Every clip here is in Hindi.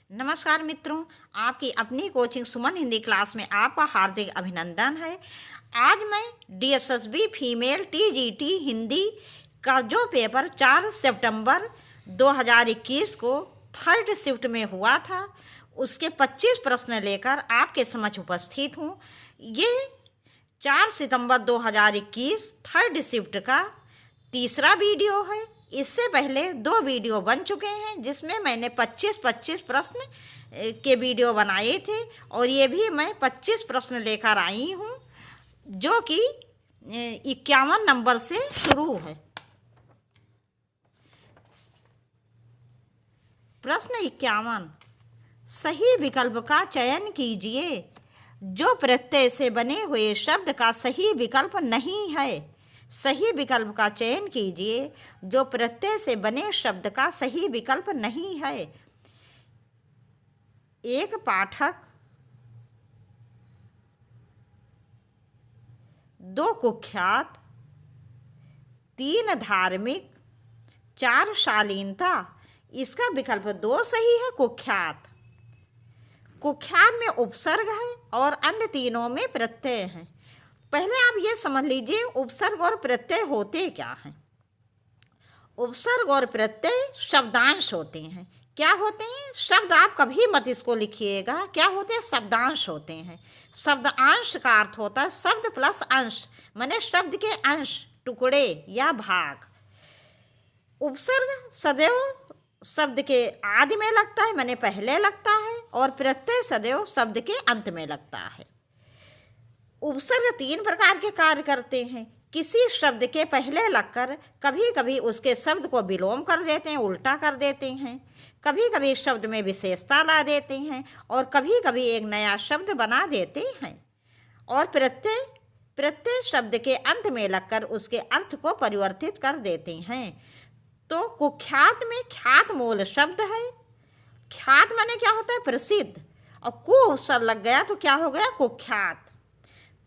नमस्कार मित्रों, आपकी अपनी कोचिंग सुमन हिंदी क्लास में आपका हार्दिक अभिनंदन है। आज मैं डीएसएसबी फीमेल टीजीटी हिंदी का जो पेपर 4 सितंबर 2021 को थर्ड शिफ्ट में हुआ था, उसके 25 प्रश्न लेकर आपके समक्ष उपस्थित हूँ। ये 4 सितंबर 2021 थर्ड शिफ्ट का तीसरा वीडियो है। इससे पहले 2 वीडियो बन चुके हैं जिसमें मैंने 25-25 प्रश्न के वीडियो बनाए थे और ये भी मैं 25 प्रश्न लेकर आई हूँ जो कि 51 नंबर से शुरू है। प्रश्न 51, सही विकल्प का चयन कीजिए। जो प्रत्यय से बने हुए शब्द का सही विकल्प नहीं है। सही विकल्प का चयन कीजिए जो प्रत्यय से बने शब्द का सही विकल्प नहीं है। 1 पाठक, 2 कुख्यात, 3 धार्मिक, 4 शालीनता। इसका विकल्प 2 सही है, कुख्यात। कुख्यात में उपसर्ग है और अन्य तीनों में प्रत्यय है। पहले आप ये समझ लीजिए उपसर्ग और प्रत्यय होते क्या हैं। उपसर्ग और प्रत्यय शब्दांश होते हैं। क्या होते हैं? शब्द आप कभी मत इसको लिखिएगा। क्या होते हैं? शब्दांश होते हैं। शब्दांश का अर्थ होता है शब्द प्लस अंश, माने शब्द के अंश, टुकड़े या भाग। उपसर्ग सदैव शब्द के आदि में लगता है, माने पहले लगता है, और प्रत्यय सदैव शब्द के अंत में लगता है। उपसर्ग 3 प्रकार के कार्य करते हैं। किसी शब्द के पहले लगकर कभी कभी उसके शब्द को विलोम कर देते हैं, उल्टा कर देते हैं। कभी कभी शब्द में विशेषता ला देते हैं और कभी कभी एक नया शब्द बना देते हैं। और प्रत्यय शब्द के अंत में लगकर उसके अर्थ को परिवर्तित कर देते हैं। तो कुख्यात में ख्यात मूल शब्द है। ख्यात माने क्या होता है? प्रसिद्ध। और कु उपसर्ग लग गया तो क्या हो गया? कुख्यात।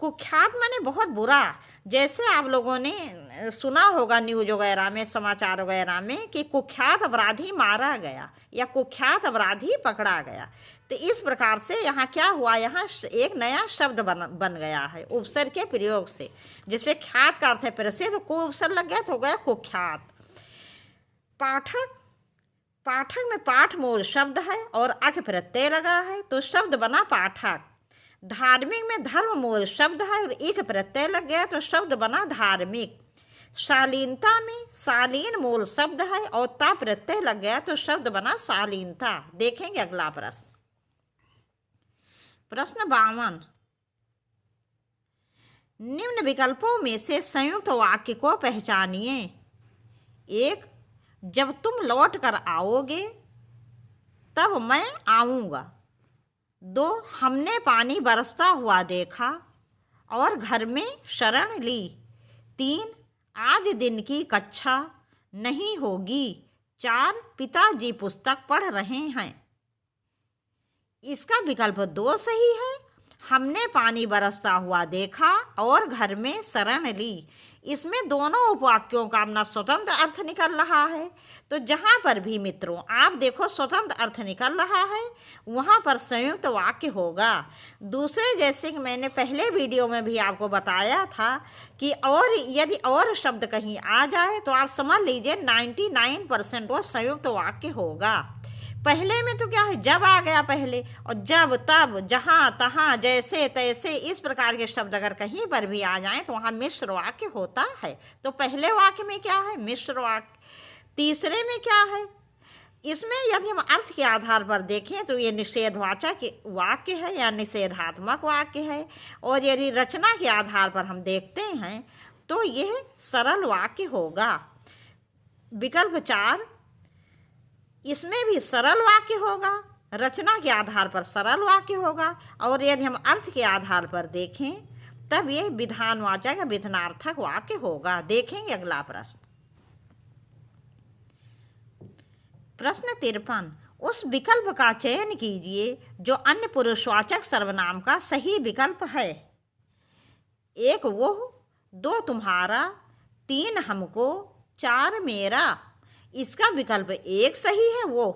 कुख्यात माने बहुत बुरा। जैसे आप लोगों ने सुना होगा न्यूज वगैरह में, समाचार वगैरह में कि कुख्यात अपराधी मारा गया या कुख्यात अपराधी पकड़ा गया। तो इस प्रकार से यहाँ क्या हुआ? यहाँ एक नया शब्द बन गया है उपसर्ग के प्रयोग से। जैसे ख्यात का अर्थ है प्रसिद्ध, को उपसर्ग लग गया तो हो गया कुख्यात। पाठक, पाठक में पाठ मूल शब्द है और अक प्रत्यय लगा है तो शब्द बना पाठक। धार्मिक में धर्म मूल शब्द है और एक प्रत्यय लग गया तो शब्द बना धार्मिक। शालीनता में शालीन मूल शब्द है और ता प्रत्यय लग गया तो शब्द बना शालीनता। देखेंगे अगला प्रश्न। प्रश्न 52, निम्न विकल्पों में से संयुक्त वाक्य को पहचानिए। 1, जब तुम लौट कर आओगे तब मैं आऊँगा। 2, हमने पानी बरसता हुआ देखा और घर में शरण ली। 3, आज दिन की कक्षा नहीं होगी। 4, पिताजी पुस्तक पढ़ रहे हैं। इसका विकल्प 2 सही है। हमने पानी बरसता हुआ देखा और घर में शरण ली। इसमें दोनों उपवाक्यों का अपना स्वतंत्र अर्थ निकल रहा है। तो जहाँ पर भी मित्रों आप देखो स्वतंत्र अर्थ निकल रहा है, वहाँ पर संयुक्त वाक्य होगा। दूसरे जैसे कि मैंने पहले वीडियो में भी आपको बताया था कि और यदि और शब्द कहीं आ जाए तो आप समझ लीजिए 99% वो संयुक्त वाक्य होगा। पहले में तो क्या है? जब आ गया पहले, और जब, तब, जहाँ, तहाँ, जैसे, तैसे, इस प्रकार के शब्द अगर कहीं पर भी आ जाएं तो वहाँ मिश्र वाक्य होता है। तो पहले वाक्य में क्या है? मिश्र वाक्य। तीसरे में क्या है? इसमें यदि हम अर्थ के आधार पर देखें तो ये निषेधवाचक वाक्य है या निषेधात्मक वाक्य है। और यदि रचना के आधार पर हम देखते हैं तो यह सरल वाक्य होगा। विकल्प 4, इसमें भी सरल वाक्य होगा। रचना के आधार पर सरल वाक्य होगा। और यदि हम अर्थ के आधार पर देखें तब ये विधानवाचक या विधानार्थक वाक्य होगा। देखेंगे अगला प्रश्न। प्रश्न 53, उस विकल्प का चयन कीजिए जो अन्य पुरुषवाचक सर्वनाम का सही विकल्प है। 1, वो, 2, तुम्हारा, 3, हमको, 4, मेरा। इसका विकल्प 1 सही है, वो।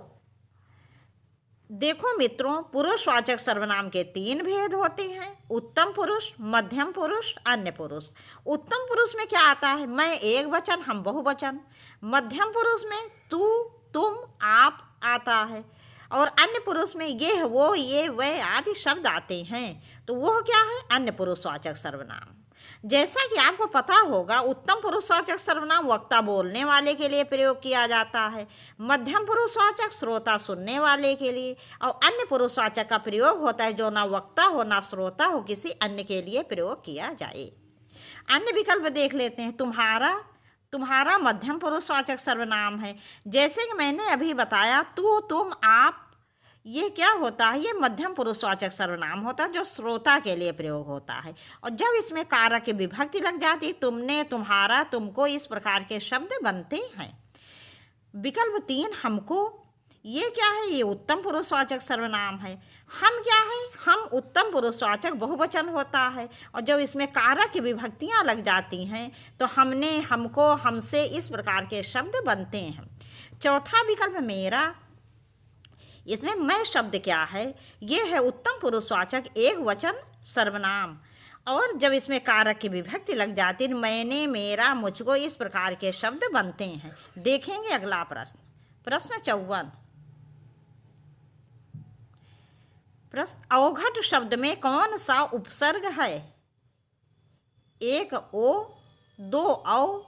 देखो मित्रों, पुरुषवाचक सर्वनाम के 3 भेद होते हैं, उत्तम पुरुष, मध्यम पुरुष, अन्य पुरुष। उत्तम पुरुष में क्या आता है? मैं, एक वचन, हम बहुवचन। मध्यम पुरुष में तू, तुम, आप आता है। और अन्य पुरुष में ये, वो, ये, वह आदि शब्द आते हैं। तो वो क्या है? अन्य पुरुषवाचक सर्वनाम। जैसा कि आपको पता होगा, उत्तम पुरुषवाचक सर्वनाम वक्ता बोलने वाले के लिए प्रयोग किया जाता है, मध्यम पुरुषवाचक श्रोता सुनने वाले के लिए, और अन्य पुरुषवाचक का प्रयोग होता है जो ना वक्ता हो ना श्रोता हो, किसी अन्य के लिए प्रयोग किया जाए। अन्य विकल्प देख लेते हैं। तुम्हारा, तुम्हारा मध्यम पुरुषवाचक सर्वनाम है। जैसे कि मैंने अभी बताया, तू, तुम, आप, ये क्या होता है? ये मध्यम पुरुषवाचक सर्वनाम होता है जो श्रोता के लिए प्रयोग होता है। और जब इसमें कारक की विभक्ति लग जाती है, तुमने, तुम्हारा, तुमको, इस प्रकार के शब्द बनते हैं। विकल्प 3 हमको, ये क्या है? ये उत्तम पुरुषवाचक सर्वनाम है। हम क्या है? हम उत्तम पुरुषवाचक बहुवचन होता है। और जब इसमें कारक की विभक्तियाँ लग जाती हैं तो हमने, हमको, हमसे, इस प्रकार के शब्द बनते हैं। चौथा विकल्प मेरा, इसमें मैं शब्द क्या है? ये है उत्तम पुरुषवाचक एक वचन सर्वनाम। और जब इसमें कारक की विभक्ति लग जाती है, मैंने, मेरा, मुझको, इस प्रकार के शब्द बनते हैं। देखेंगे अगला प्रश्न, प्रश्न 54। प्रश्न, अवघट शब्द में कौन सा उपसर्ग है? 1 ओ, 2 औ,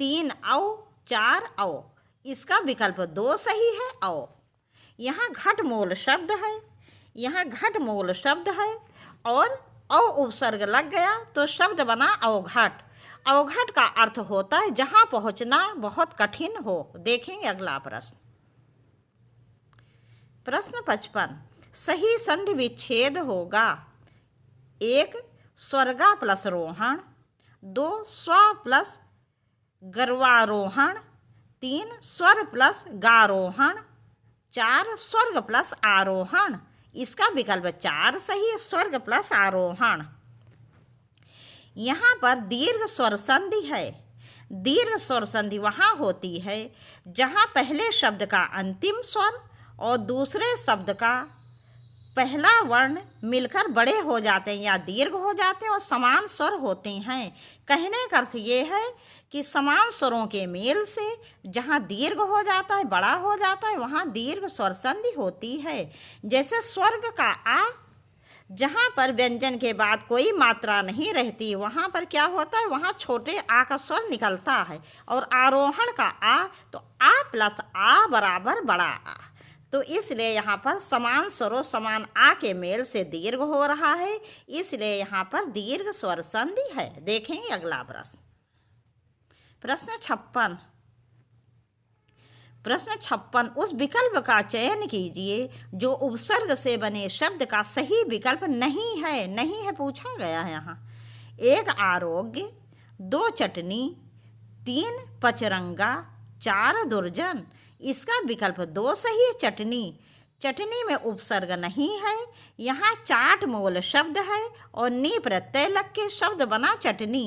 3 औ, 4 औ। इसका विकल्प 2 सही है, औ। यहाँ घट मूल शब्द है, यहाँ घट मूल शब्द है और औ उपसर्ग लग गया तो शब्द बना अवघट। अवघट का अर्थ होता है जहाँ पहुँचना बहुत कठिन हो। देखेंगे अगला प्रश्न, प्रश्न 55। सही संधि विच्छेद होगा। 1 स्वर्गा प्लस रोहण, 2 स्व प्लस गर्वारोहण, 3 स्वर प्लस गारोहण, 4 स्वर्ग प्लस आरोहण। इसका विकल्प 4 सही है, स्वर्ग प्लस आरोहण। यहाँ पर दीर्घ स्वर संधि है। दीर्घ स्वर संधि वहाँ होती है जहाँ पहले शब्द का अंतिम स्वर और दूसरे शब्द का पहला वर्ण मिलकर बड़े हो जाते हैं या दीर्घ हो जाते हैं और समान स्वर होते हैं। कहने का अर्थ ये है कि समान स्वरों के मेल से जहाँ दीर्घ हो जाता है, बड़ा हो जाता है, वहाँ दीर्घ स्वर संधि होती है। जैसे स्वर्ग का आ, जहाँ पर व्यंजन के बाद कोई मात्रा नहीं रहती, वहाँ पर क्या होता है? वहाँ छोटे आ का स्वर निकलता है। और आरोहण का आ, तो आ प्लस आ बराबर बड़ा आ। तो इसलिए यहाँ पर समान स्वरों, समान आ के मेल से दीर्घ हो रहा है, इसलिए यहाँ पर दीर्घ स्वर संधि है। देखेंगे अगला प्रश्न, प्रश्न 56। प्रश्न 56, उस विकल्प का चयन कीजिए जो उपसर्ग से बने शब्द का सही विकल्प नहीं है। नहीं है पूछा गया है यहाँ। 1 आरोग्य, 2 चटनी, 3 पचरंगा, 4 दुर्जन। इसका विकल्प 2 सही है, चटनी। चटनी में उपसर्ग नहीं है। यहाँ चाट मूल शब्द है और नी प्रत्यय लग के शब्द बना चटनी।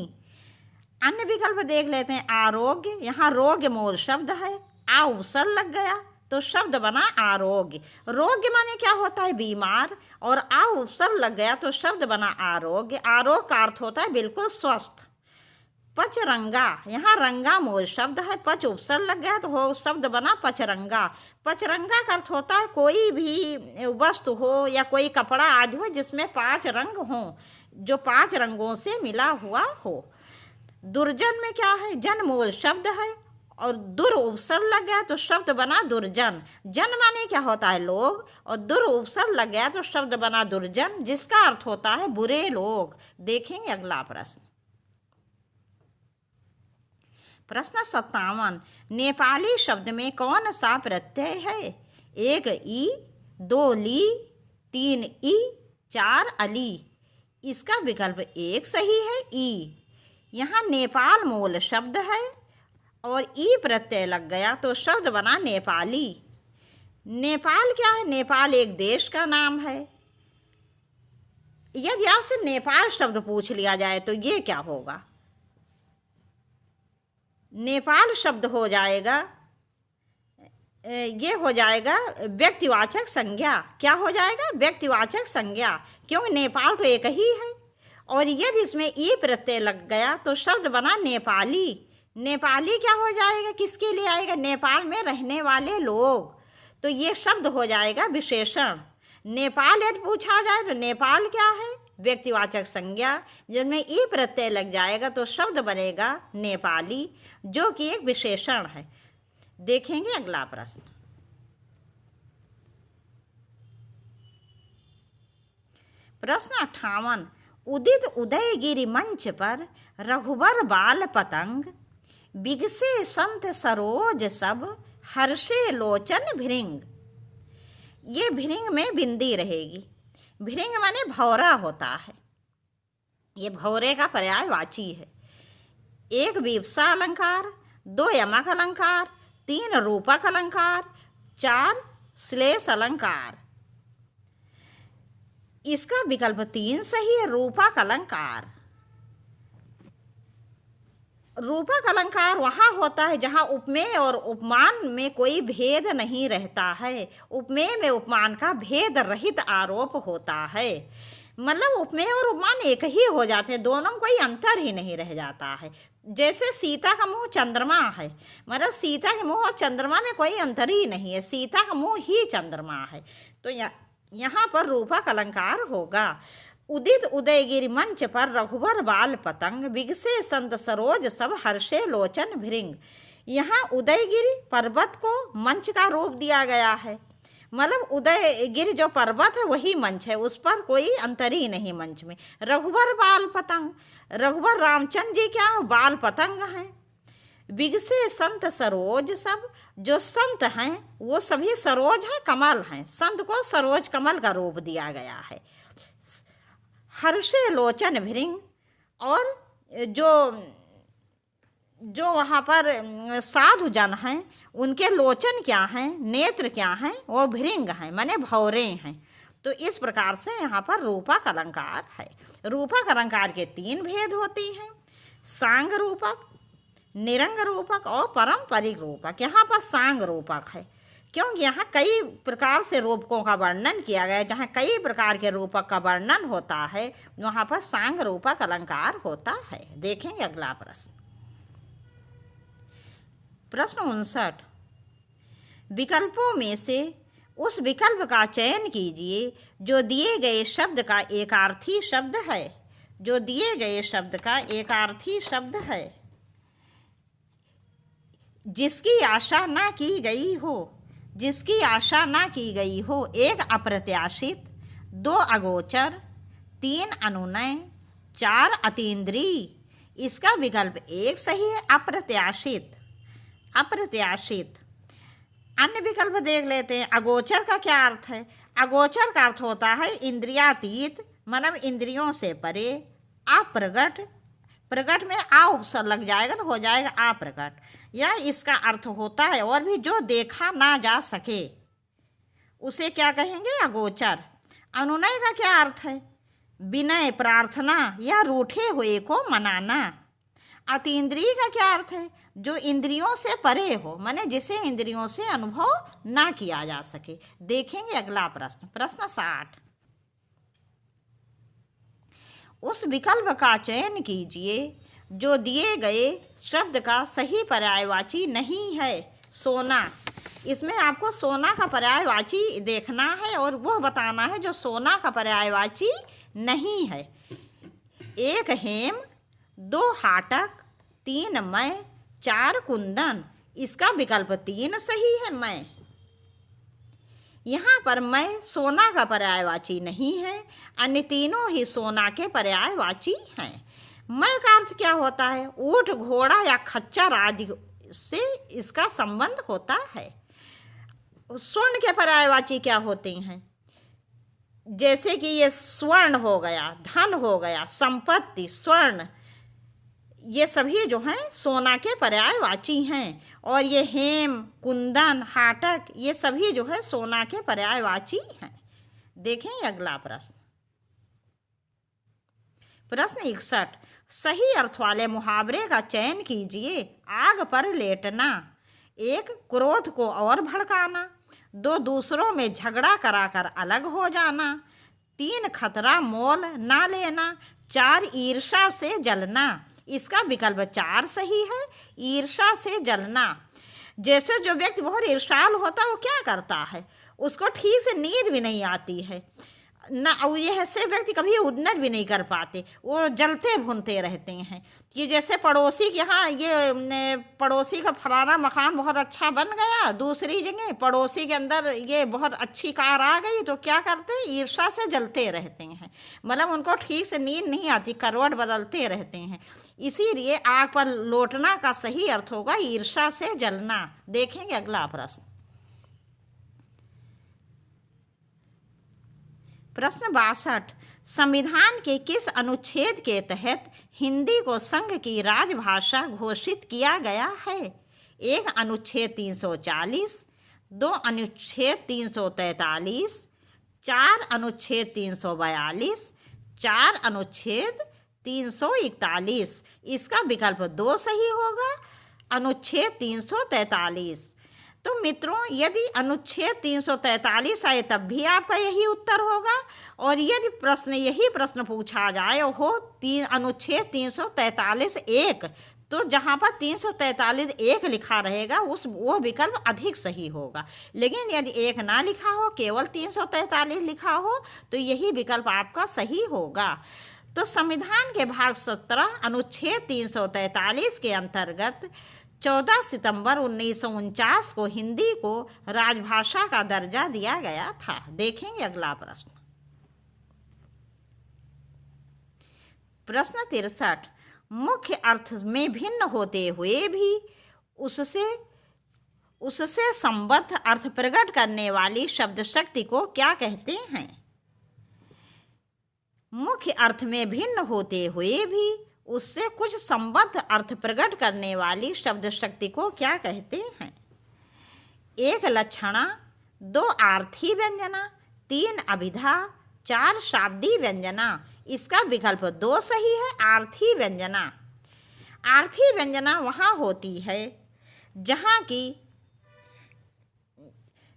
अन्य विकल्प देख लेते हैं। आरोग्य, यहाँ रोग मूल शब्द है, आ उपसर्ग लग गया तो शब्द बना आरोग्य। रोग्य माने क्या होता है? बीमार, और आ उपसर्ग लग गया तो शब्द बना आरोग्य। आरोग्य का अर्थ होता है बिल्कुल स्वस्थ। पचरंगा, यहाँ रंगा मूल शब्द है, पच उपसर्ग लग गया तो हो शब्द बना पचरंगा। पचरंगा का अर्थ होता है कोई भी वस्तु हो या कोई कपड़ा आदि हो जिसमें 5 रंग हों, जो 5 रंगों से मिला हुआ हो। दुर्जन में क्या है? जन मूल शब्द है और दुर उपसर्ग लग गया तो शब्द बना दुर्जन। जन माने क्या होता है? लोग, और दुर उपसर्ग लग गया तो शब्द बना दुर्जन, जिसका अर्थ होता है बुरे लोग। देखेंगे अगला प्रश्न, प्रश्न 57। नेपाली शब्द में कौन सा प्रत्यय है? 1 ई, 2 ली, 3 ई, 4 अली। इसका विकल्प 1 सही है, ई। यहाँ नेपाल मूल शब्द है और ई प्रत्यय लग गया तो शब्द बना नेपाली। नेपाल क्या है? नेपाल एक देश का नाम है। यदि आपसे नेपाल शब्द पूछ लिया जाए तो ये क्या होगा? नेपाल शब्द हो जाएगा ये हो जाएगा व्यक्तिवाचक संज्ञा। क्या हो जाएगा? व्यक्तिवाचक संज्ञा, क्योंकि नेपाल तो एक ही है। और यदि इसमें ई प्रत्यय लग गया तो शब्द बना नेपाली। नेपाली क्या हो जाएगा? किसके लिए आएगा? नेपाल में रहने वाले लोग। तो ये शब्द हो जाएगा विशेषण। नेपाल यदि पूछा जाए तो नेपाल क्या है? व्यक्तिवाचक संज्ञा, जिसमें ई प्रत्यय लग जाएगा तो शब्द बनेगा नेपाली, जो कि एक विशेषण है। देखेंगे अगला प्रश्न। प्रश्न 58। उदित उदयगिरि मंच पर रघुबर बाल पतंग, बिगसे संत सरोज सब, हर्षे लोचन भृंग। ये भृंग में बिंदी रहेगी। भृंग माने भौरा होता है। ये भौरे का पर्यायवाची है। 1 विवक्षा अलंकार, 2 यमक अलंकार, 3 रूपक अलंकार, 4 श्लेष अलंकार। इसका विकल्प 3 सही है, रूपक अलंकार। रूपक अलंकार वहाँ होता है जहाँ उपमेय और उपमान में कोई भेद नहीं रहता है। उपमेय में उपमान का भेद रहित आरोप होता है। मतलब उपमेय और उपमान एक ही हो जाते हैं, दोनों में कोई अंतर ही नहीं रह जाता है। जैसे सीता का मुंह चंद्रमा है, मतलब सीता के मुंह और चंद्रमा में कोई अंतर ही नहीं है, सीता का मुंह ही चंद्रमा है। तो यहाँ पर रूपक अलंकार होगा। उदित उदयगिरि मंच पर रघुबर बाल पतंग, बिगसे संत सरोज सब, हर्षे लोचन भृंग। यहाँ उदयगिरि पर्वत को मंच का रूप दिया गया है। मतलब उदयगिरि जो पर्वत है वही मंच है, उस पर कोई अंतर ही नहीं मंच में। रघुबर बाल पतंग, रघुबर रामचंद्र जी क्या है? बाल पतंग हैं। बिगसे संत सरोज सब, जो संत हैं वो सभी सरोज हैं, कमल हैं। संत को सरोज कमल का रूप दिया गया है। हर्षे लोचन भृंग, और जो वहाँ पर साधु जन हैं उनके लोचन क्या हैं? नेत्र क्या हैं? वो भृंग हैं, माने भौरे हैं। तो इस प्रकार से यहाँ पर रूपक अलंकार है। रूपक अलंकार के 3 भेद होते हैं, सांग रूपक, निरंग रूपक और पारंपरिक रूपक। यहाँ पर सांग रूपक है क्योंकि यहाँ कई प्रकार से रूपकों का वर्णन किया गया है। जहाँ कई प्रकार के रूपक का वर्णन होता है वहाँ पर सांग रूपक अलंकार होता है। देखेंगे अगला प्रश्न। प्रश्न 59। विकल्पों में से उस विकल्प का चयन कीजिए जो दिए गए शब्द का एकार्थी शब्द है। जो दिए गए शब्द का एकार्थी शब्द है। जिसकी आशा ना की गई हो, जिसकी आशा ना की गई हो। 1 अप्रत्याशित, 2 अगोचर, 3 अनुनय, 4 अतीन्द्रिय। इसका विकल्प 1 सही है, अप्रत्याशित। अप्रत्याशित। अन्य विकल्प देख लेते हैं। अगोचर का क्या अर्थ है? अगोचर का अर्थ होता है इंद्रियातीत, मतलब इंद्रियों से परे। अप्रगट, प्रगट में आ उपसर्ग लग जाएगा तो हो जाएगा अप्रगट। या इसका अर्थ होता है और भी जो देखा ना जा सके उसे क्या कहेंगे? अगोचर। अनुनय का क्या अर्थ है? विनय, प्रार्थना या रूठे हुए को मनाना। अतीन्द्रिय का क्या अर्थ है? जो इंद्रियों से परे हो, माने जिसे इंद्रियों से अनुभव ना किया जा सके। देखेंगे अगला प्रश्न। प्रश्न 60। उस विकल्प का चयन कीजिए जो दिए गए शब्द का सही पर्यायवाची नहीं है। सोना। इसमें आपको सोना का पर्यायवाची देखना है और वो बताना है जो सोना का पर्यायवाची नहीं है। 1 हेम, 2 हाटक, 3 मैं, 4 कुंदन। इसका विकल्प 3 सही है, मैं। यहाँ पर मैं सोना का पर्यायवाची नहीं है, अन्य तीनों ही सोना के पर्यायवाची हैं। मैं का अर्थ क्या होता है? ऊंट, घोड़ा या खच्चर आदि से इसका संबंध होता है। स्वर्ण के पर्यायवाची क्या होते हैं? जैसे कि ये स्वर्ण हो गया, धन हो गया, संपत्ति, स्वर्ण, ये सभी जो हैं सोना के पर्यायवाची हैं। और ये हेम, कुंदन, हाटक, ये सभी जो है सोना के पर्यायवाची हैं। देखें अगला प्रश्न। प्रश्न 61। सही अर्थ वाले मुहावरे का चयन कीजिए। आग पर लेटना। एक, क्रोध को और भड़काना। 2, दूसरों में झगड़ा कराकर अलग हो जाना। 3, खतरा मोल ना लेना। 4, ईर्ष्या से जलना। इसका विकल्प 4 सही है, ईर्ष्या से जलना। जैसे जो व्यक्ति बहुत ईर्ष्यालु होता है वो क्या करता है, उसको ठीक से नींद भी नहीं आती है ना, ये ऐसे व्यक्ति कभी उन्नत भी नहीं कर पाते, वो जलते भुनते रहते हैं। कि जैसे पड़ोसी के यहाँ ये पड़ोसी का फलाना मकान बहुत अच्छा बन गया, दूसरी जगह पड़ोसी के अंदर ये बहुत अच्छी कार आ गई, तो क्या करते हैं, ईर्ष्या से जलते रहते हैं। मतलब उनको ठीक से नींद नहीं आती, करवट बदलते रहते हैं। इसीलिए आग पर लौटना का सही अर्थ होगा ईर्ष्या से जलना। देखेंगे अगला प्रश्न। प्रश्न 62, संविधान के किस अनुच्छेद के तहत हिंदी को संघ की राजभाषा घोषित किया गया है? 1, अनुच्छेद 340, 2, अनुच्छेद 343, 4, अनुच्छेद 342, 4, अनुच्छेद 341। इसका विकल्प 2 सही होगा, अनुच्छेद 343। तो मित्रों, यदि अनुच्छेद 343 आए तब भी आपका यही उत्तर होगा, और यदि यही प्रश्न पूछा जाए हो अनुच्छेद 343(1), तो जहाँ पर 343(1) लिखा रहेगा वो विकल्प अधिक सही होगा। लेकिन यदि 1 ना लिखा हो, केवल 343 लिखा हो, तो यही विकल्प आपका सही होगा। तो संविधान के भाग 17 अनुच्छेद 343 के अंतर्गत 14 सितंबर 1949 को हिंदी को राजभाषा का दर्जा दिया गया था। देखेंगे अगला प्रश्न। प्रश्न 63, मुख्य अर्थ में भिन्न होते हुए भी उससे संबद्ध अर्थ प्रकट करने वाली शब्द शक्ति को क्या कहते हैं? मुख्य अर्थ में भिन्न होते हुए भी उससे कुछ संबद्ध अर्थ प्रकट करने वाली शब्द शक्ति को क्या कहते हैं? 1, लक्षणा, 2, आर्थी व्यंजना, 3, अभिधा, 4, शाब्दी व्यंजना। इसका विकल्प 2 सही है, आर्थी व्यंजना। आर्थी व्यंजना वहाँ होती है जहाँ की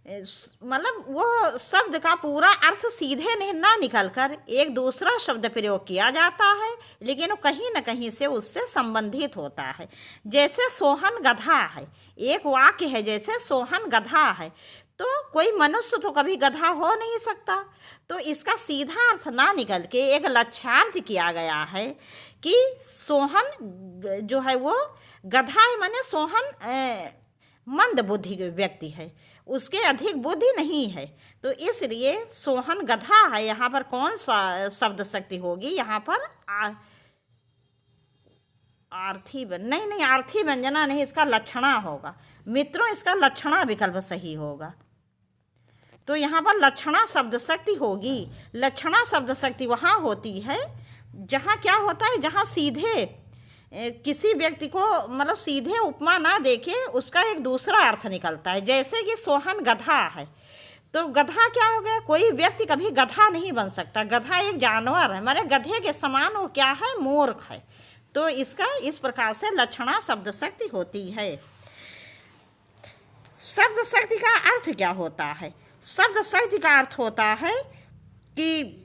मतलब वो शब्द का पूरा अर्थ सीधे नहीं ना निकल कर एक दूसरा शब्द प्रयोग किया जाता है, लेकिन वो कहीं न कहीं से उससे संबंधित होता है। जैसे सोहन गधा है, एक वाक्य है जैसे सोहन गधा है, तो कोई मनुष्य तो कभी गधा हो नहीं सकता, तो इसका सीधा अर्थ ना निकल के एक लक्ष्यार्थ किया गया है कि सोहन जो है वो गधा है, माने सोहन मंद बुद्धि व्यक्ति है, उसके अधिक बुद्धि नहीं है, तो इसलिए सोहन गधा है। यहाँ पर कौन सा शब्द शक्ति होगी? यहाँ पर आर्थी नहीं, आर्थी व्यंजना नहीं, इसका लक्षणा होगा मित्रों, इसका लक्षणा विकल्प सही होगा। तो यहाँ पर लक्षणा शब्द शक्ति होगी। लक्षणा शब्द शक्ति वहाँ होती है जहाँ क्या होता है, जहाँ सीधे किसी व्यक्ति को मतलब सीधे उपमा ना देके उसका एक दूसरा अर्थ निकलता है। जैसे कि सोहन गधा है, तो गधा क्या हो गया, कोई व्यक्ति कभी गधा नहीं बन सकता, गधा एक जानवर है, माने गधे के समान वो क्या है, मूर्ख है। तो इसका इस प्रकार से लक्षणा शब्द शक्ति होती है। शब्द शक्ति का अर्थ क्या होता है? शब्द शक्ति का अर्थ होता है कि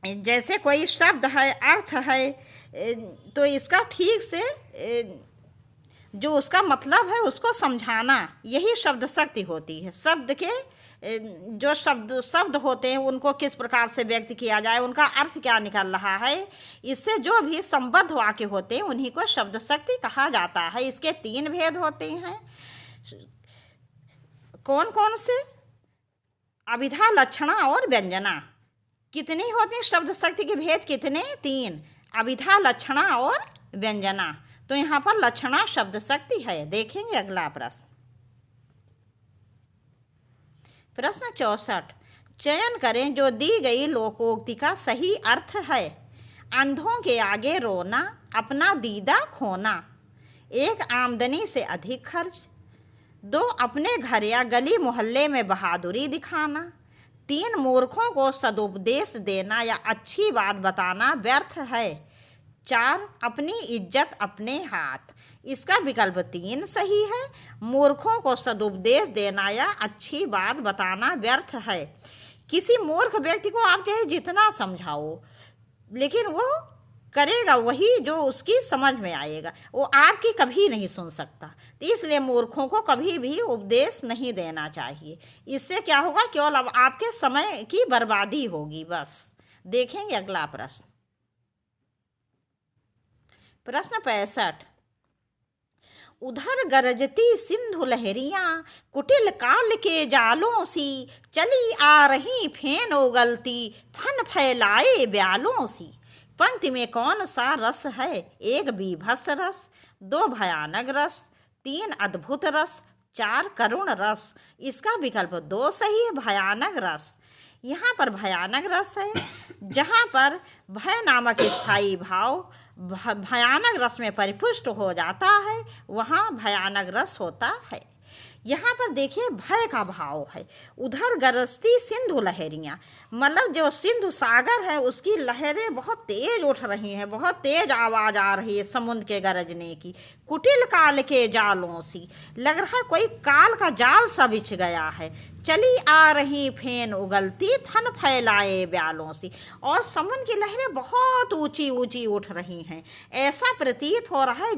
जैसे कोई शब्द है, अर्थ है, तो इसका ठीक से जो उसका मतलब है उसको समझाना, यही शब्द शक्ति होती है। शब्द के जो शब्द होते हैं उनको किस प्रकार से व्यक्त किया जाए, उनका अर्थ क्या निकल रहा है, इससे जो भी संबद्ध वाक्य होते हैं उन्हीं को शब्द शक्ति कहा जाता है। इसके 3 भेद होते हैं। कौन कौन से? अभिधा, लक्षणा और व्यंजना। कितनी होती हैं शब्द शक्ति के भेद? कितने? 3, अभिधा, लक्षणा और व्यंजना। तो यहाँ पर लक्षणा शब्द शक्ति है। देखेंगे अगला प्रश्न। प्रश्न 64, चयन करें जो दी गई लोकोक्ति का सही अर्थ है। अंधों के आगे रोना, अपना दीदा खोना। 1, आमदनी से अधिक खर्च। 2, अपने घर या गली मोहल्ले में बहादुरी दिखाना। 3, मूर्खों को सदुपदेश देना या अच्छी बात बताना व्यर्थ है। 4, अपनी इज्जत अपने हाथ। इसका विकल्प 3 सही है। मूर्खों को सदुपदेश देना या अच्छी बात बताना व्यर्थ है। किसी मूर्ख व्यक्ति को आप चाहे जितना समझाओ, लेकिन वो करेगा वही जो उसकी समझ में आएगा, वो आपकी कभी नहीं सुन सकता। तो इसलिए मूर्खों को कभी भी उपदेश नहीं देना चाहिए। इससे क्या होगा, केवल अब आपके समय की बर्बादी होगी बस। देखेंगे अगला प्रश्न। प्रश्न 65। उधर गरजती सिंधु लहरियां कुटिल काल के जालों सी, चली आ रही फेन उगलती फन फैलाए ब्यालों सी। पंक्ति में कौन सा रस है? 1 बीभत्स रस, 2 भयानक रस, 3 अद्भुत रस, 4 करुण रस। इसका विकल्प 2 सही है, भयानक रस। यहाँ पर भयानक रस है। जहाँ पर भय नामक स्थायी भाव भयानक रस में परिपुष्ट हो जाता है, वहाँ भयानक रस होता है। यहाँ पर देखिए भय का भाव है। उधर गरजती सिंधु लहरियाँ, मतलब जो सिंधु सागर है उसकी लहरें बहुत तेज उठ रही हैं, बहुत तेज आवाज़ आ रही है समुद्र के गरजने की। कुटिल काल के जालों सी, लग रहा है कोई काल का जाल सा बिछ गया है। चली आ रही फेन उगलती फन फैलाए ब्यालों सी, और समुद्र की लहरें बहुत ऊंची ऊंची उठ रही हैं। ऐसा प्रतीत हो रहा है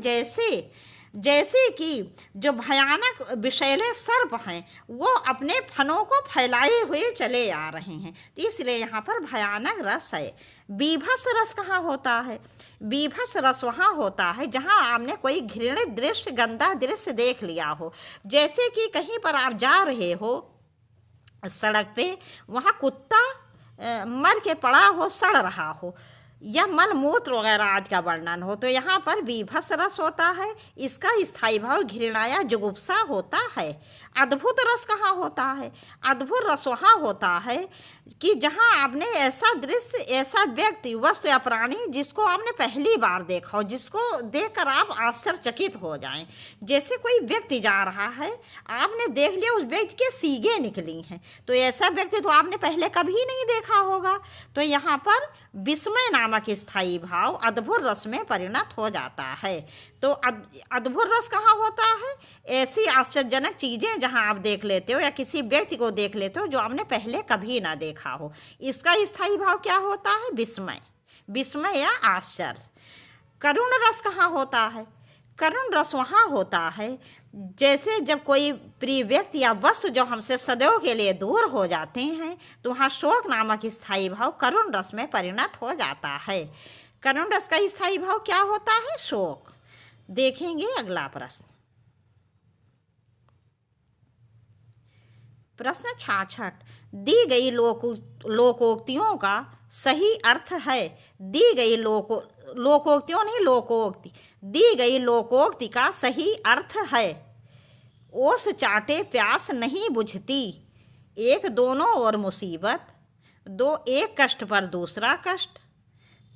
जैसे कि जो भयानक विषैले सर्प हैं वो अपने फनों को फैलाए हुए चले आ रहे हैं। तो इसलिए यहाँ पर भयानक रस है। बीभत्स रस कहाँ होता है? बीभत्स रस वहाँ होता है जहाँ आपने कोई घृणित दृश्य, गंदा दृश्य देख लिया हो। जैसे कि कहीं पर आप जा रहे हो सड़क पे, वहाँ कुत्ता मर के पड़ा हो, सड़ रहा हो, या मल मूत्र वगैरह आदि का वर्णन हो, तो यहाँ पर बीभत्स रस होता है। इसका स्थायी भाव घृणा या जुगुप्सा होता है। अद्भुत रस कहाँ होता है? अद्भुत रस वहाँ होता है कि जहाँ आपने ऐसा दृश्य, ऐसा व्यक्ति, वस्तु या प्राणी जिसको आपने पहली बार देखा हो, जिसको देखकर आप आश्चर्यचकित हो जाएं। जैसे कोई व्यक्ति जा रहा है, आपने देख लिया उस व्यक्ति के सीगे निकली हैं, तो ऐसा व्यक्ति तो आपने पहले कभी नहीं देखा होगा। तो यहाँ पर विस्मय नामक स्थायी भाव अद्भुत रस में परिणत हो जाता है। तो अद्भुत रस कहाँ होता है? ऐसी आश्चर्यजनक चीज़ें जहाँ आप देख लेते हो या किसी व्यक्ति को देख लेते हो जो आपने पहले कभी ना देखा हो। इसका स्थायी भाव क्या होता है? विस्मय या आश्चर्य। करुण रस कहाँ होता है? करुण रस वहाँ होता है जैसे जब कोई प्रिय व्यक्ति या वस्तु जो हमसे सदैव के लिए दूर हो जाते हैं, तो वहाँ शोक नामक स्थायी भाव करुण रस में परिणत हो जाता है। करुण रस का स्थायी भाव क्या होता है? शोक। देखेंगे अगला प्रश्न। प्रश्न 66। दी गई लोकोक्तियों का सही अर्थ है। दी गई लोकोक्तियों नहीं, लोकोक्ति। दी गई लोकोक्ति का सही अर्थ है। ओस चाटे प्यास नहीं बुझती, 1 दोनों और मुसीबत, 2 एक कष्ट पर दूसरा कष्ट,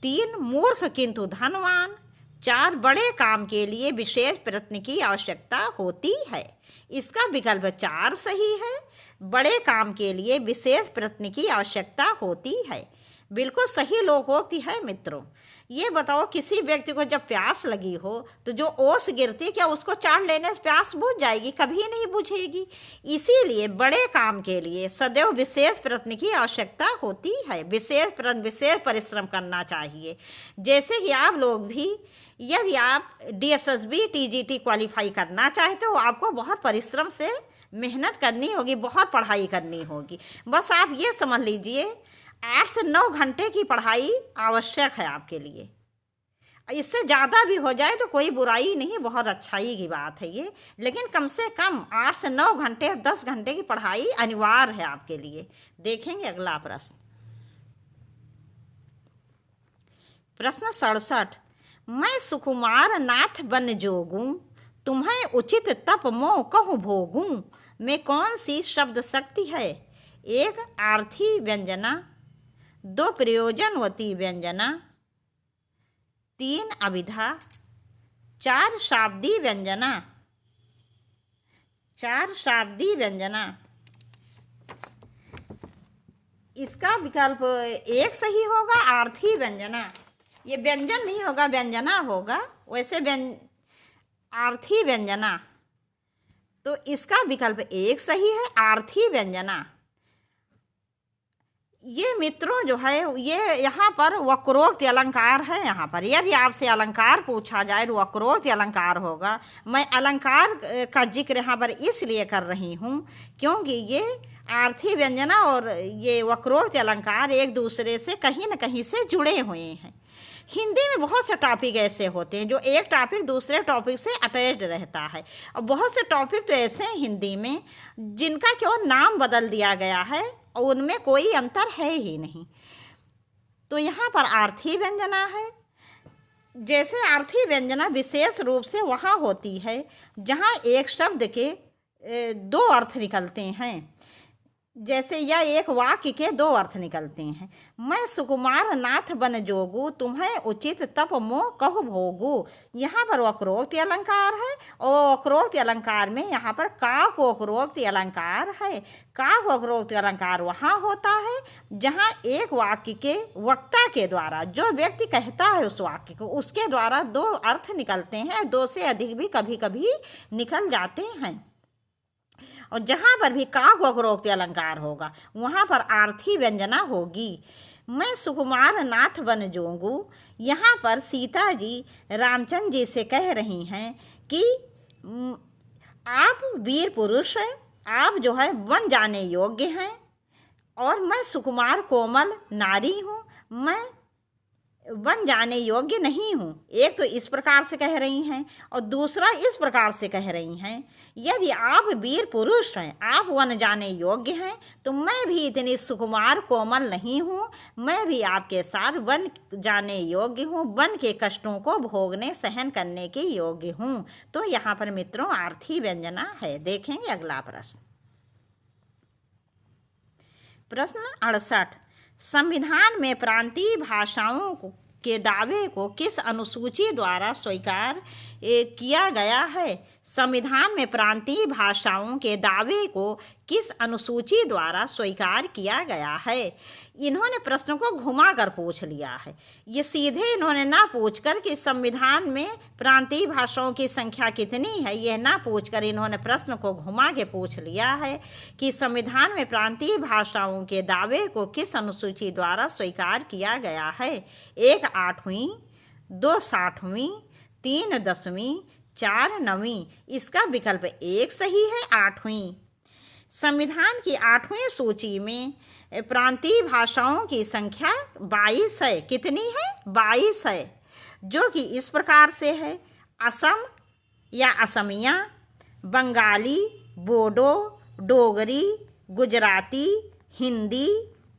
3 मूर्ख किंतु धनवान, 4 बड़े काम के लिए विशेष प्रयत्न की आवश्यकता होती है। इसका विकल्प 4 सही है। बड़े काम के लिए विशेष प्रयत्न की आवश्यकता होती है। बिल्कुल सही लोकोक्ति है मित्रों। ये बताओ, किसी व्यक्ति को जब प्यास लगी हो तो जो ओस गिरती, क्या उसको चाट लेने से प्यास बुझ जाएगी? कभी नहीं बुझेगी। इसीलिए बड़े काम के लिए सदैव विशेष प्रयत्न की आवश्यकता होती है। विशेष परिश्रम करना चाहिए। जैसे कि आप लोग भी, यदि आप DSSB TGT क्वालिफाई करना चाहते हो, आपको बहुत परिश्रम से मेहनत करनी होगी, बहुत पढ़ाई करनी होगी। बस आप ये समझ लीजिए 8 से 9 घंटे की पढ़ाई आवश्यक है आपके लिए। इससे ज़्यादा भी हो जाए तो कोई बुराई नहीं, बहुत अच्छाई की बात है ये, लेकिन कम से कम 8 से 9 घंटे, 10 घंटे की पढ़ाई अनिवार्य है आपके लिए। देखेंगे अगला प्रश्न। प्रश्न 67। मैं सुकुमार नाथ बन जोगूं, तुम्हें उचित तप मोह कहूँ भोगूं, में कौन सी शब्द शक्ति है? 1 आर्थी व्यंजना, 2 प्रयोजनवती व्यंजना, 3 अभिधा, 4 शाब्दी व्यंजना। 4 शाब्दी व्यंजना। इसका विकल्प 1 सही होगा, आर्थी व्यंजना। ये व्यंजन नहीं होगा, व्यंजना होगा। वैसे आर्थी व्यंजना, तो इसका विकल्प एक सही है, आर्थी व्यंजना। ये मित्रों जो है ये यहाँ पर वक्रोक्त अलंकार है। यहाँ पर यदि आपसे अलंकार पूछा जाए तो वक्रोक्त अलंकार होगा। मैं अलंकार का जिक्र यहाँ पर इसलिए कर रही हूँ क्योंकि ये आर्थी व्यंजना और ये वक्रोक्त अलंकार एक दूसरे से कहीं न कहीं से जुड़े हुए हैं। हिंदी में बहुत से टॉपिक ऐसे होते हैं जो एक टॉपिक दूसरे टॉपिक से अटैच्ड रहता है, और बहुत से टॉपिक तो ऐसे हैं हिंदी में जिनका केवल नाम बदल दिया गया है और उनमें कोई अंतर है ही नहीं। तो यहाँ पर आर्थी व्यंजना है। जैसे आर्थी व्यंजना विशेष रूप से वहाँ होती है जहाँ एक शब्द के दो अर्थ निकलते हैं। जैसे यह एक वाक्य के दो अर्थ निकलते हैं। मैं सुकुमार नाथ बन जोगू, तुम्हें उचित तप मोह कहु भोगू। यहाँ पर वक्रोक्ति अलंकार है और वक्रोक्ति अलंकार में यहाँ पर काक वक्रोक्ति अलंकार है। काक वक्रोक्ति अलंकार वहाँ होता है जहाँ एक वाक्य के वक्ता के द्वारा, जो व्यक्ति कहता है उस वाक्य को, उसके द्वारा दो अर्थ निकलते हैं, दो से अधिक भी कभी कभी निकल जाते हैं। और जहाँ पर भी काक वक्रोक्ति अलंकार होगा वहाँ पर आर्थी व्यंजना होगी। मैं सुकुमार नाथ बन जोगू, यहाँ पर सीता जी रामचंद्र जी से कह रही हैं कि आप वीर पुरुष हैं, आप जो है बन जाने योग्य हैं, और मैं सुकुमार कोमल नारी हूँ, मैं बन जाने योग्य नहीं हूँ। एक तो इस प्रकार से कह रही हैं और दूसरा इस प्रकार से कह रही हैं, यदि आप वीर पुरुष हैं, आप बन जाने योग्य हैं, तो मैं भी इतनी सुकुमार कोमल नहीं हूँ, मैं भी आपके साथ बन जाने योग्य हूँ, बन के कष्टों को भोगने सहन करने के योग्य हूँ। तो यहाँ पर मित्रों आर्थी व्यंजना है। देखेंगे अगला प्रश्न। प्रश्न 68, संविधान में प्रांतीय भाषाओं के दावे को किस अनुसूची द्वारा स्वीकार किया गया है? संविधान में प्रांतीय भाषाओं के दावे को किस अनुसूची द्वारा स्वीकार किया गया है? इन्होंने प्रश्न को घुमा कर पूछ लिया है। ये सीधे इन्होंने ना पूछकर कि संविधान में प्रांतीय भाषाओं की संख्या कितनी है, यह ना पूछकर इन्होंने प्रश्न को घुमा के पूछ लिया है कि संविधान में प्रांतीय भाषाओं के दावे को किस अनुसूची द्वारा स्वीकार किया गया है। 1 8वीं, 2 60वीं, 3 10वीं, 4 9वीं। इसका विकल्प एक सही है, 8वीं। संविधान की 8वीं सूची में प्रांतीय भाषाओं की संख्या 22 है। कितनी है? 22 है, जो कि इस प्रकार से है: असम या असमिया, बंगाली, बोडो, डोगरी, गुजराती, हिंदी,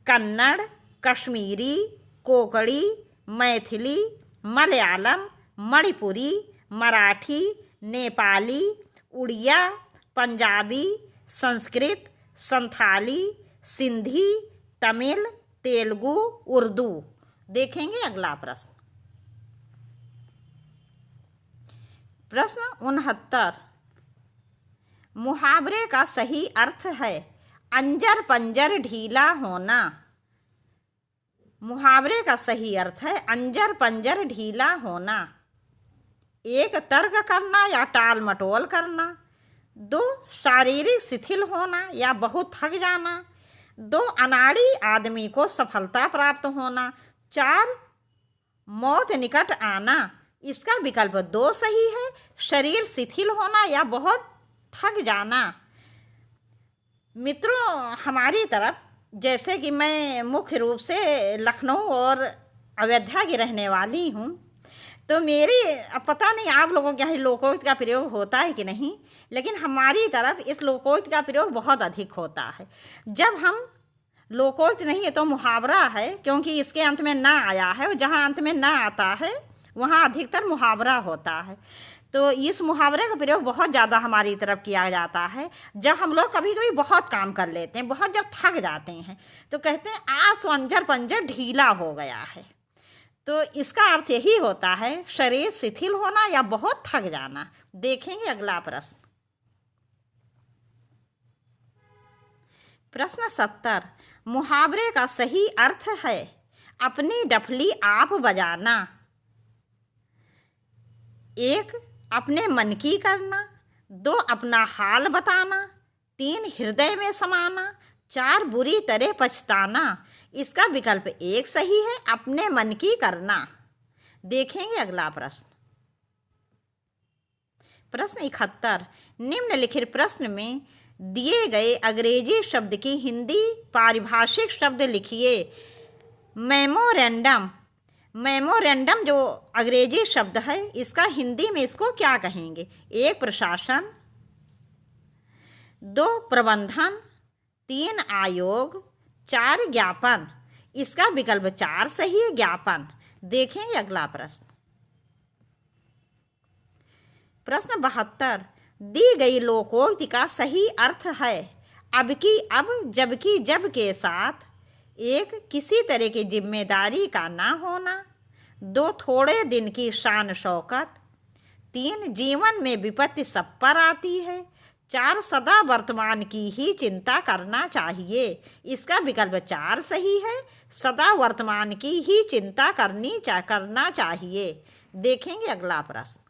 कन्नड़, कश्मीरी, कोंकणी, मैथिली, मलयालम, मणिपुरी, मराठी, नेपाली, उड़िया, पंजाबी, संस्कृत, संथाली, सिंधी, तमिल, तेलुगु, उर्दू। देखेंगे अगला प्रश्न। प्रश्न 69, मुहावरे का सही अर्थ है अंजर पंजर ढीला होना। मुहावरे का सही अर्थ है अंजर पंजर ढीला होना। 1 तर्क करना या टाल मटोल करना। 2 शारीरिक शिथिल होना या बहुत थक जाना। 2 अनाड़ी आदमी को सफलता प्राप्त होना। 4 मौत निकट आना। इसका विकल्प 2 सही है, शरीर शिथिल होना या बहुत थक जाना। मित्रों, हमारी तरफ, जैसे कि मैं मुख्य रूप से लखनऊ और अयोध्या की रहने वाली हूँ, तो मेरी पता नहीं आप लोगों के यहाँ लोकोक्त का प्रयोग होता है कि नहीं, लेकिन हमारी तरफ इस लोकोक्त का प्रयोग बहुत अधिक होता है। जब हम लोकोक्त नहीं है तो मुहावरा है, क्योंकि इसके अंत में ना आया है, और जहाँ अंत में ना आता है वहाँ अधिकतर मुहावरा होता है। तो इस मुहावरे का प्रयोग बहुत ज़्यादा हमारी तरफ किया जाता है। जब हम लोग कभी कभी बहुत काम कर लेते हैं, बहुत जब थक जाते हैं, तो कहते हैं आज अंजर पंजर ढीला हो गया है। तो इसका अर्थ यही होता है शरीर शिथिल होना या बहुत थक जाना। देखेंगे अगला प्रश्न। प्रश्न 70, मुहावरे का सही अर्थ है अपनी डफली आप बजाना। 1 अपने मन की करना, 2 अपना हाल बताना, 3 हृदय में समाना, 4 बुरी तरह पछताना। इसका विकल्प 1 सही है, अपने मन की करना। देखेंगे अगला प्रश्न। प्रश्न 71, निम्नलिखित प्रश्न में दिए गए अंग्रेजी शब्द की हिंदी पारिभाषिक शब्द लिखिए। मेमोरेंडम, मेमोरेंडम जो अंग्रेजी शब्द है, इसका हिंदी में इसको क्या कहेंगे? 1 प्रशासन, 2 प्रबंधन, 3 आयोग, 4 ज्ञापन। इसका विकल्प 4 सही है, ज्ञापन। देखेंगे अगला प्रश्न। प्रश्न 72, दी गई लोकोक्ति का सही अर्थ है अब की अब, जबकि जब के साथ। 1 किसी तरह की जिम्मेदारी का ना होना, 2 थोड़े दिन की शान शौकत, 3 जीवन में विपत्ति सब पर आती है, 4 सदा वर्तमान की ही चिंता करना चाहिए। इसका विकल्प 4 सही है, सदा वर्तमान की ही चिंता करना चाहिए। देखेंगे अगला प्रश्न।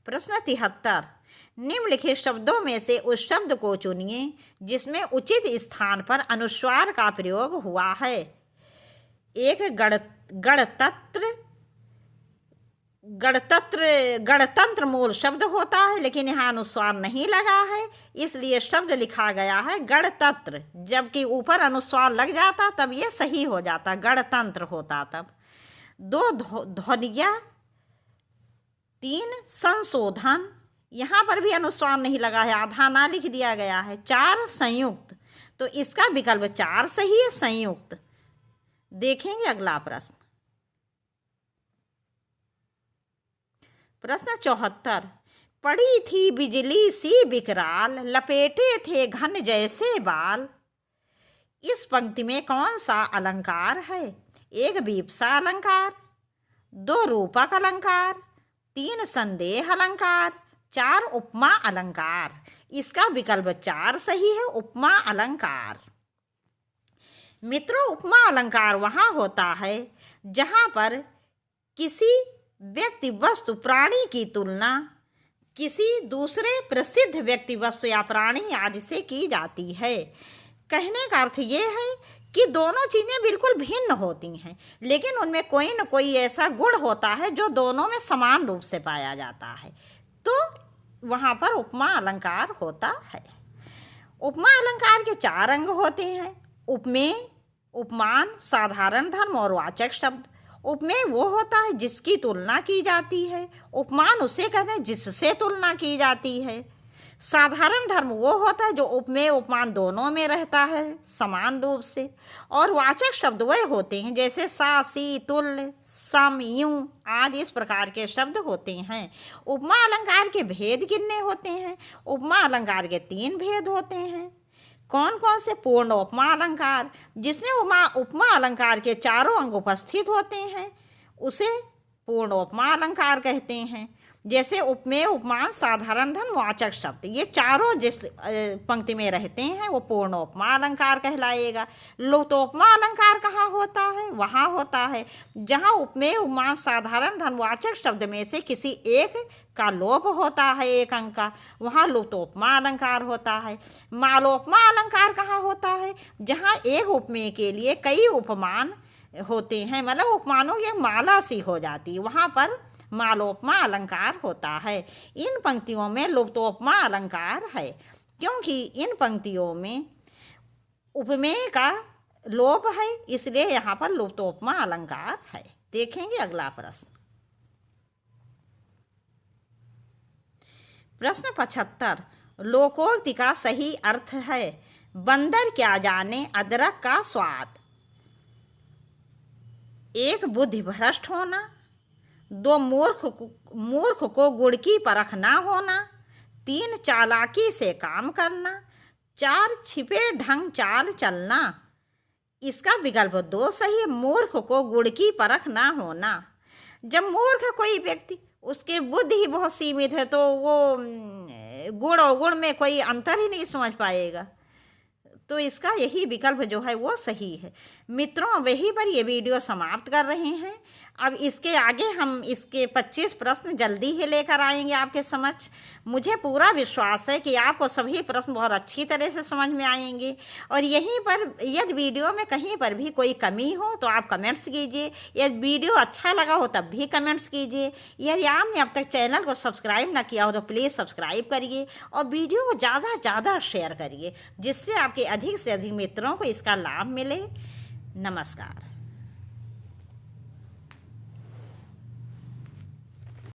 प्रश्न 73, निम्नलिखित शब्दों में से उस शब्द को चुनिए जिसमें उचित स्थान पर अनुस्वार का प्रयोग हुआ है। 1 गणतंत्र मूल शब्द होता है, लेकिन यहाँ अनुस्वार नहीं लगा है, इसलिए शब्द लिखा गया है गणतंत्र। जबकि ऊपर अनुस्वार लग जाता तब ये सही हो जाता, गणतंत्र होता तब। 2 ध्वनिया, 3 संशोधन, यहाँ पर भी अनुस्वार नहीं लगा है, आधा ना लिख दिया गया है। 4 संयुक्त, तो इसका विकल्प 4 सही है, संयुक्त। देखेंगे अगला प्रश्न। प्रश्न 74, पड़ी थी बिजली सी विकराल, लपेटे थे घन जैसे बाल। इस पंक्ति में कौन सा अलंकार है? 1 वीप्सा अलंकार, 2 रूपक अलंकार, 3 संदेह अलंकार, 4 उपमा अलंकार। इसका विकल्प 4 सही है, उपमा अलंकार। मित्रों, उपमा अलंकार वहाँ होता है जहाँ पर किसी व्यक्ति, वस्तु, प्राणी की तुलना किसी दूसरे प्रसिद्ध व्यक्ति, वस्तु या प्राणी आदि से की जाती है। कहने का अर्थ ये है कि दोनों चीज़ें बिल्कुल भिन्न होती हैं, लेकिन उनमें कोई न कोई ऐसा गुण होता है जो दोनों में समान रूप से पाया जाता है, तो वहाँ पर उपमा अलंकार होता है। उपमा अलंकार के 4 अंग होते हैं: उपमेय, उपमान, साधारण धर्म और वाचक शब्द। उपमेय वो होता है जिसकी तुलना की जाती है, उपमान उसे कहते हैं जिससे तुलना की जाती है। साधारण धर्म वो होता है जो उपमेय उपमान दोनों में रहता है समान रूप से। और वाचक शब्द वह होते हैं जैसे सा, सी, तुल्य, सम, यूं आदि इस प्रकार के शब्द होते हैं। उपमा अलंकार के भेद कितने होते हैं? उपमा अलंकार के 3 भेद होते हैं। कौन कौन से? पूर्ण उपमा अलंकार, जिसमें उपमा अलंकार के 4 अंग उपस्थित होते हैं, उसे पूर्ण उपमा अलंकार कहते हैं। जैसे उपमेय, उपमान, साधारण धर्म, वाचक शब्द, ये चारों जिस पंक्ति में रहते हैं वो पूर्ण उपमा अलंकार कहलाएगा। लुप्तोपमा अलंकार कहाँ होता है? वहाँ होता है जहाँ उपमेय, उपमान, साधारण धर्म, वाचक शब्द में से किसी एक का लोप होता है, एक अंग का, वहाँ लुप्तोपमा अलंकार होता है। मालोपमा अलंकार कहाँ होता है? जहाँ एक उपमेय के लिए कई उपमान होते हैं, मतलब उपमानों की माला सी हो जाती है, वहाँ पर मालोपमा अलंकार होता है। इन पंक्तियों में लुप्तोपमा अलंकार है क्योंकि इन पंक्तियों में उपमेय का लोप है, इसलिए यहाँ पर लुप्तोपमा अलंकार है। देखेंगे अगला प्रश्न। प्रश्न 75, लोकोक्ति का सही अर्थ है बंदर क्या जाने अदरक का स्वाद। 1 बुद्धि भ्रष्ट होना, 2 मूर्ख को गुड़ की परख ना होना, 3 चालाकी से काम करना, 4 छिपे ढंग चाल चलना। इसका विकल्प 2 सही है, मूर्ख को गुड़ की परख ना होना। जब मूर्ख कोई व्यक्ति, उसकी बुद्धि ही बहुत सीमित है, तो वो गुड़ और गुड़ में कोई अंतर ही नहीं समझ पाएगा, तो इसका यही विकल्प जो है वो सही है। मित्रों, वहीं पर ये वीडियो समाप्त कर रहे हैं। अब इसके आगे हम इसके 25 प्रश्न जल्दी ही लेकर आएंगे आपके समक्ष। मुझे पूरा विश्वास है कि आपको सभी प्रश्न बहुत अच्छी तरह से समझ में आएंगे। और यहीं पर यदि वीडियो में कहीं पर भी कोई कमी हो तो आप कमेंट्स कीजिए। यदि वीडियो अच्छा लगा हो तब भी कमेंट्स कीजिए। यदि आपने अब तक चैनल को सब्सक्राइब ना किया हो तो प्लीज़ सब्सक्राइब करिए और वीडियो को ज़्यादा से ज़्यादा शेयर करिए, जिससे आपके अधिक से अधिक मित्रों को इसका लाभ मिले। नमस्कार।